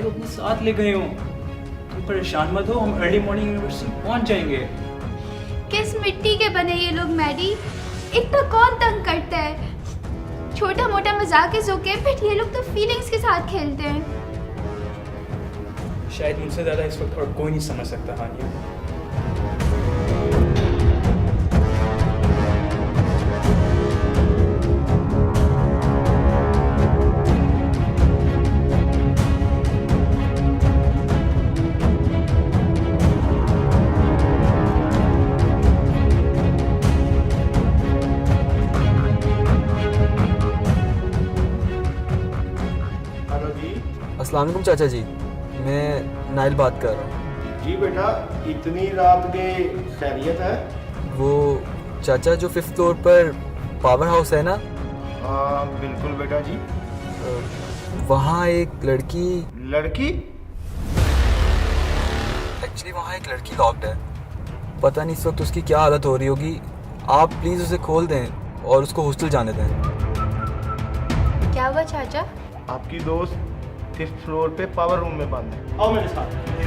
मैं तो अपने साथ ले गई हूँ। तुम परेशान मत हो, हम अर्ली मॉर्निंग यूनिवर्सिटी पहुँच जाएंगे। किस मिट्टी के बने ये लोग मैडी? इतना कौन तंग करता है? छोटा मोटा मजाक इज ओके, बट ये लोग तो फीलिंग्स के साथ खेलते हैं। शायद मुझसे ज़्यादा इस वक्त और कोई नहीं समझ सकता हानिया। अस्सलाम वालेकुम चाचा जी, मैं नाइल बात कर रहा हूँ। जी बेटा, इतनी रात के खैरियत है? वो चाचा जो 5th फ्लोर पर पावर हाउस है ना, हाँ बिल्कुल बेटा जी। वहाँ एक लड़की एक्चुअली वहाँ एक लड़की लॉक्ड है। पता नहीं इस वक्त उसकी क्या हालत हो रही होगी। आप प्लीज़ उसे खोल दें और उसको हॉस्टल जाने दें। क्या हुआ चाचा? आपकी दोस्त 5th फ्लोर पे पावर रूम में बंद है। आओ मेरे साथ।